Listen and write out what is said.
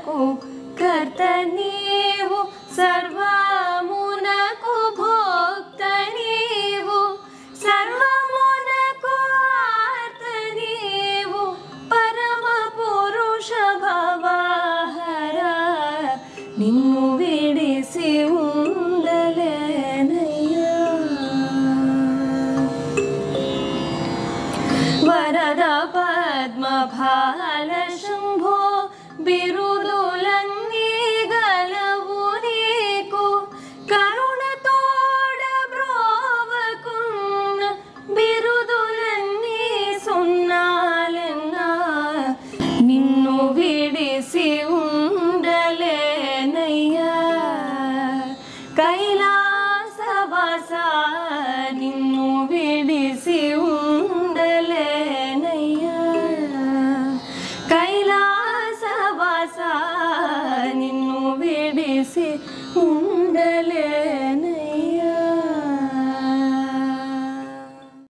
సర్వమునకు కర్త నీవు, సర్వమునకు భోక్త నీవు, సర్వమునకు ఆర్త నీవు, పరమ పురుష భవహర నిన్ను విడిసి ఉండలేనయ్యా. వరద పద్మఫాల శంభో బిరుదులన్నీ గలవు నీకు, కరుణతోడ బ్రోవకున్న బిరుదులన్నీ సున్నాలెన్నా, నిన్ను విడిసి ఉండలేనయ్యా. కైలాసవాస నిన్ను విడిసి ఉండలేనయ్యా. కైలాసవాస నిన్ను విడిసి ఉండలే